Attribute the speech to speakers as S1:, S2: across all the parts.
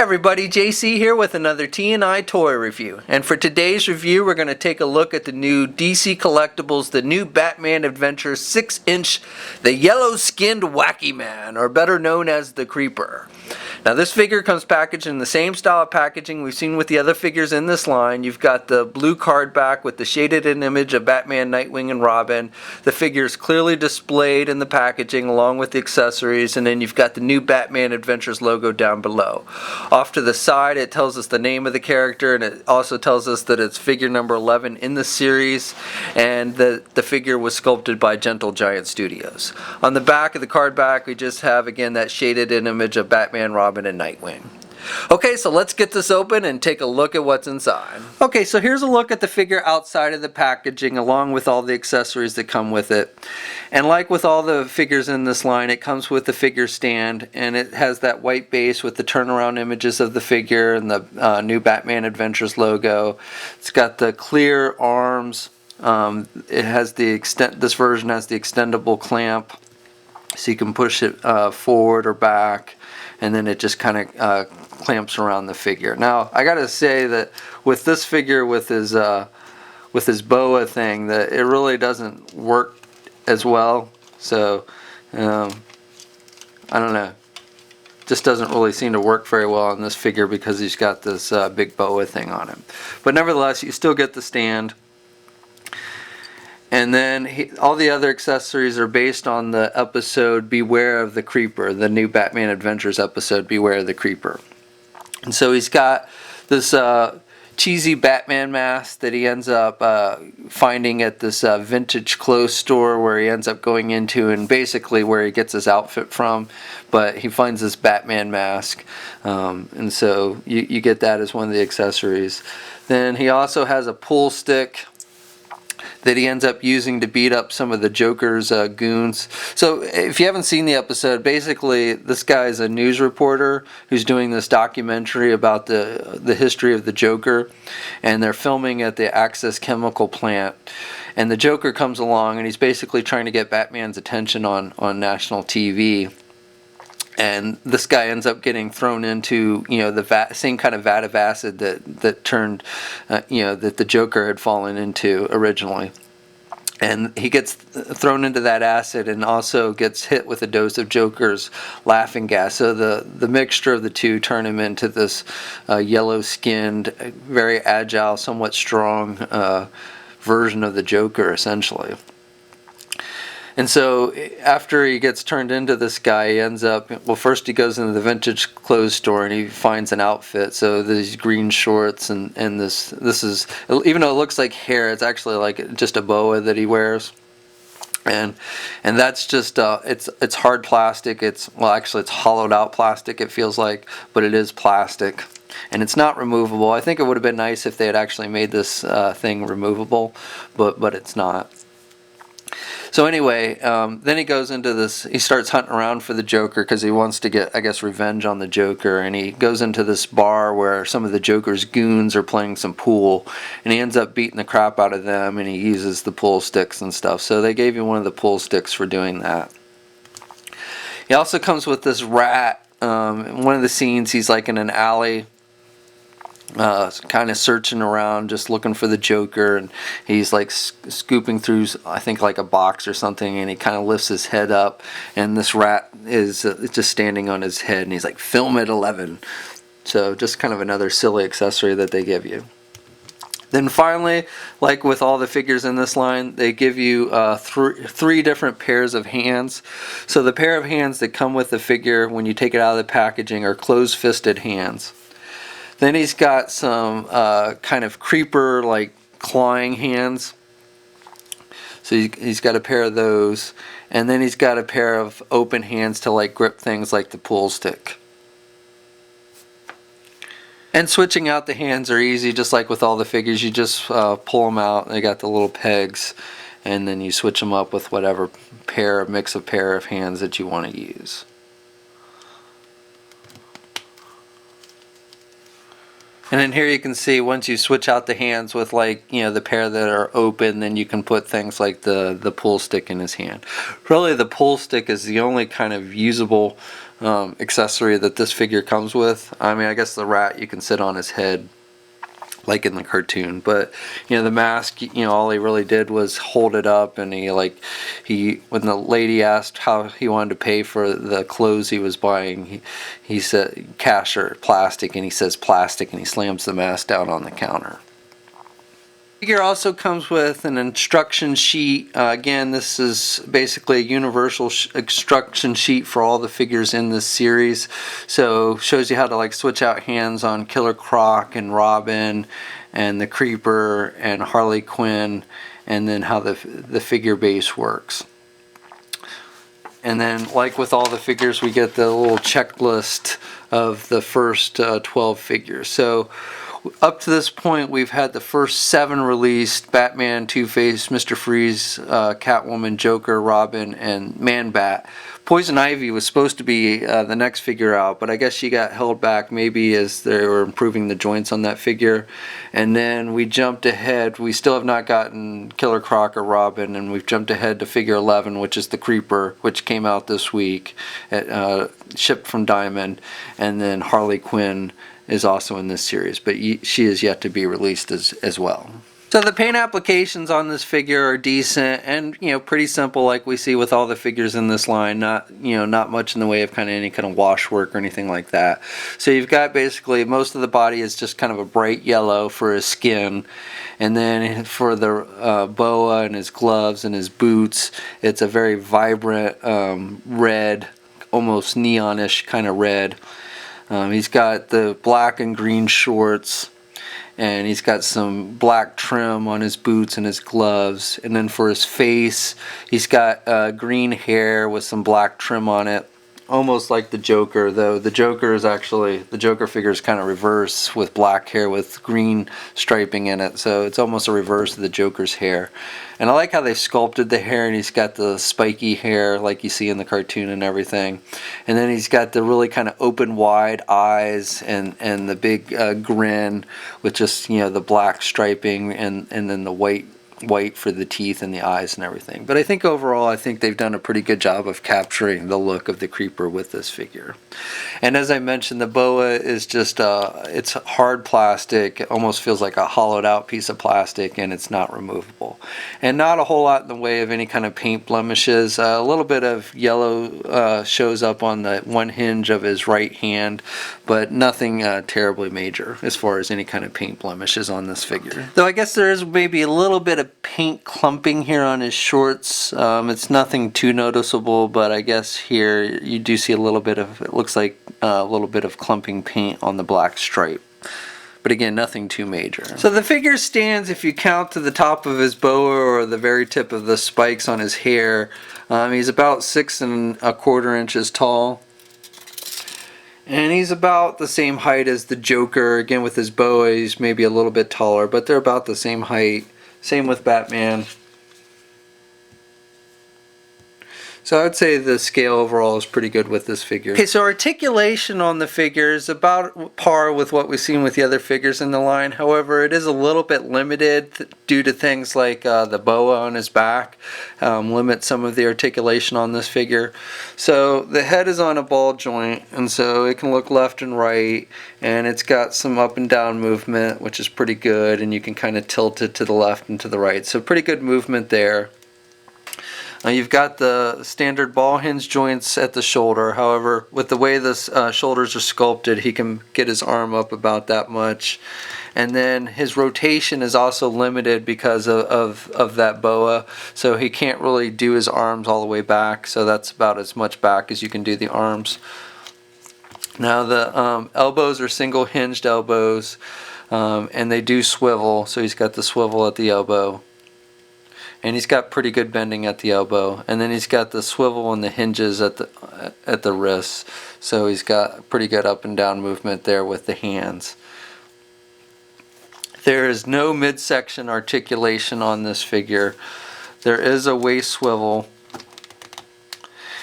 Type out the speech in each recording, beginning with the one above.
S1: everybody, JC here with another T&I toy review. And for today's review, we're going to take a look at the new DC Collectibles, the new Batman Adventure 6-inch, the yellow-skinned Wacky Man, or better known as the Creeper. Now this figure comes packaged in the same style of packaging we've seen with the other figures in this line. You've got the blue card back with the shaded in image of Batman, Nightwing, and Robin. The figure is clearly displayed in the packaging along with the accessories, and then you've got the new Batman Adventures logo down below. Off to the side it tells us the name of the character, and it also tells us that it's figure number 11 in the series, and that the figure was sculpted by Gentle Giant Studios. On the back of the card back we just have again that shaded in image of Batman, Robin, and Nightwing. Okay, so let's get this open and take a look at what's inside. Okay, so here's a look at the figure outside of the packaging along with all the accessories that come with it. And like with all the figures in this line, it comes with the figure stand, and it has that white base with the turnaround images of the figure and the new Batman Adventures logo. It's got the clear arms. It has the this version has the extendable clamp, so you can push it forward or back, and then it just kind of clamps around the figure. Now I gotta say that with this figure with his boa thing, that it really doesn't work as well. So I don't know, just doesn't really seem to work very well on this figure because he's got this big boa thing on him. But nevertheless, you still get the stand. And then all the other accessories are based on the episode Beware of the Creeper, the new Batman Adventures episode Beware of the Creeper. And so he's got this cheesy Batman mask that he ends up finding at this vintage clothes store where he ends up going into, and basically where he gets his outfit from. But he finds this Batman mask, and so you get that as one of the accessories. Then he also has a pool stick that he ends up using to beat up some of the Joker's goons. So if you haven't seen the episode, basically this guy is a news reporter who's doing this documentary about the history of the Joker, and they're filming at the Axis chemical plant, and the Joker comes along and he's basically trying to get Batman's attention on national TV. And this guy ends up getting thrown into, the same kind of vat of acid that turned, that the Joker had fallen into originally. And he gets thrown into that acid and also gets hit with a dose of Joker's laughing gas. So the mixture of the two turn him into this yellow-skinned, very agile, somewhat strong version of the Joker, essentially. And so after he gets turned into this guy, he ends up, well, first he goes into the vintage clothes store and he finds an outfit. So these green shorts and this is, even though it looks like hair, it's actually like just a boa that he wears. And that's just it's hard plastic. It's hollowed out plastic, it feels like, but it is plastic. And it's not removable. I think it would have been nice if they had actually made this thing removable, but it's not. So anyway, then he goes into this, he starts hunting around for the Joker because he wants to get, I guess, revenge on the Joker, and he goes into this bar where some of the Joker's goons are playing some pool, and he ends up beating the crap out of them, and he uses the pool sticks and stuff. So they gave you one of the pool sticks for doing that. He also comes with this rat. In one of the scenes, he's like in an alley, kind of searching around, just looking for the Joker, and he's like scooping through, I think, like a box or something, and he kind of lifts his head up, and this rat is just standing on his head, and he's like, "Film at 11." So just kind of another silly accessory that they give you. Then finally, like with all the figures in this line, they give you three different pairs of hands. So the pair of hands that come with the figure when you take it out of the packaging are closed-fisted hands. Then he's got some kind of creeper, like clawing hands. So he's got a pair of those. And then he's got a pair of open hands to like grip things like the pool stick. And switching out the hands are easy, just like with all the figures. You just pull them out. They got the little pegs. And then you switch them up with whatever mix of pair of hands that you want to use. And then here you can see once you switch out the hands with, like, you know, the pair that are open, then you can put things like the pull stick in his hand. Really, the pull stick is the only kind of usable accessory that this figure comes with. I mean, I guess the rat you can sit on his head like in the cartoon, but you know, the mask, you know, all he really did was hold it up, and he when the lady asked how he wanted to pay for the clothes he was buying, he said cash or plastic, and he says plastic, and he slams the mask down on the counter. The figure also comes with an instruction sheet. Again, this is basically a universal instruction sheet for all the figures in this series. So shows you how to like switch out hands on Killer Croc and Robin and the Creeper and Harley Quinn, and then how the figure base works. And then, like with all the figures, we get the little checklist of the first 12 figures. So up to this point, we've had the first 7 released: Batman, Two-Face, Mr. Freeze, Catwoman, Joker, Robin, and Man-Bat. Poison Ivy was supposed to be the next figure out, but I guess she got held back, maybe as they were improving the joints on that figure. And then we jumped ahead. We still have not gotten Killer Croc or Robin, and we've jumped ahead to figure 11, which is the Creeper, which came out this week, shipped from Diamond. And then Harley Quinn is also in this series, but she is yet to be released as well. So the paint applications on this figure are decent and, you know, pretty simple, like we see with all the figures in this line. Not much in the way of kind of any kind of wash work or anything like that. So you've got basically most of the body is just kind of a bright yellow for his skin, and then for the boa and his gloves and his boots, it's a very vibrant red, almost neonish kind of red. He's got the black and green shorts, and he's got some black trim on his boots and his gloves. And then for his face, he's got green hair with some black trim on it, almost like the Joker, though the Joker figure is kind of reverse, with black hair with green striping in it, so it's almost a reverse of the Joker's hair. And I like how they sculpted the hair, and he's got the spiky hair like you see in the cartoon and everything. And then he's got the really kind of open wide eyes and the big grin with just, you know, the black striping and then the white for the teeth and the eyes and everything. But I think overall, I think they've done a pretty good job of capturing the look of the Creeper with this figure. And as I mentioned, the boa is just it's hard plastic. It almost feels like a hollowed out piece of plastic, and it's not removable. And not a whole lot in the way of any kind of paint blemishes. A little bit of yellow shows up on the one hinge of his right hand, but nothing terribly major as far as any kind of paint blemishes on this figure. Though I guess there is maybe a little bit of paint clumping here on his shorts. It's nothing too noticeable, but I guess here you do see a little bit of, it looks like a little bit of clumping paint on the black stripe. But again, nothing too major. So the figure stands, if you count to the top of his boa or the very tip of the spikes on his hair, he's about 6 1/4 inches tall. And he's about the same height as the Joker. Again, with his boa, he's maybe a little bit taller, but they're about the same height. Same with Batman. So I would say the scale overall is pretty good with this figure. Okay, so articulation on the figure is about par with what we've seen with the other figures in the line. However, it is a little bit limited due to things like the boa on his back limit some of the articulation on this figure. So the head is on a ball joint, and so it can look left and right, and it's got some up and down movement, which is pretty good, and you can kind of tilt it to the left and to the right. So pretty good movement there. You've got the standard ball hinge joints at the shoulder. However, with the way the shoulders are sculpted, he can get his arm up about that much. And then his rotation is also limited because of that boa. So he can't really do his arms all the way back. So that's about as much back as you can do the arms. Now the elbows are single hinged elbows, and they do swivel. So he's got the swivel at the elbow. And he's got pretty good bending at the elbow, and then he's got the swivel and the hinges at the wrists, so he's got pretty good up and down movement there with the hands. There is no midsection articulation on this figure. There is a waist swivel,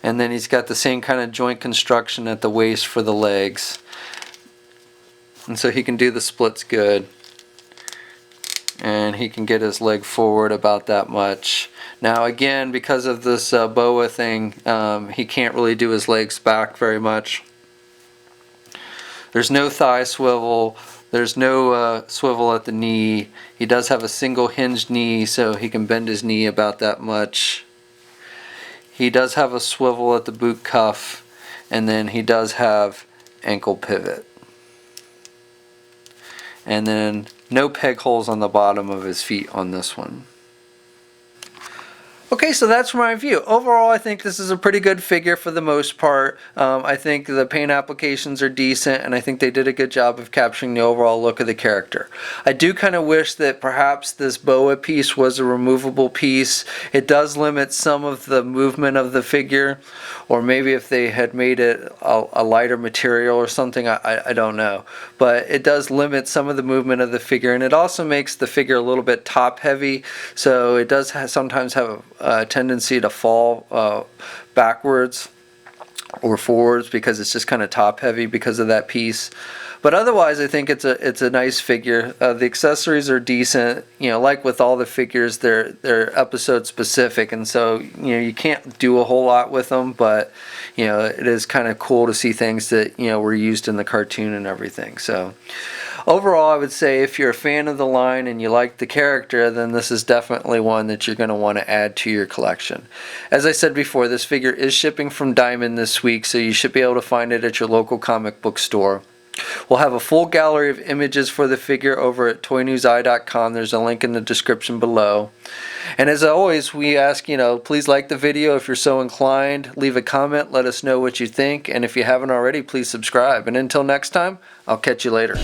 S1: and then he's got the same kind of joint construction at the waist for the legs. and so he can do the splits good. And he can get his leg forward about that much. Now again, because of this boa thing, he can't really do his legs back very much. There's no thigh swivel, there's no swivel at the knee. He does have a single hinged knee, so he can bend his knee about that much. He does have a swivel at the boot cuff, and then he does have ankle pivot. And then no peg holes on the bottom of his feet on this one. Okay, so that's my review. Overall, I think this is a pretty good figure for the most part. I think the paint applications are decent, and I think they did a good job of capturing the overall look of the character. I do kind of wish that perhaps this boa piece was a removable piece. It does limit some of the movement of the figure, or maybe if they had made it a lighter material or something, I don't know. But it does limit some of the movement of the figure, and it also makes the figure a little bit top heavy, so it does sometimes have a tendency to fall backwards or forwards because it's just kind of top heavy because of that piece. But otherwise, I think it's a nice figure. The accessories are decent. You know, like with all the figures, they're episode specific, and so you can't do a whole lot with them. But it is kind of cool to see things that were used in the cartoon and everything. So overall, I would say if you're a fan of the line and you like the character, then this is definitely one that you're going to want to add to your collection. As I said before, this figure is shipping from Diamond this week, so you should be able to find it at your local comic book store. We'll have a full gallery of images for the figure over at toynewseye.com. There's a link in the description below. And as always, we ask, please like the video if you're so inclined. Leave a comment, let us know what you think. And if you haven't already, please subscribe. And until next time, I'll catch you later.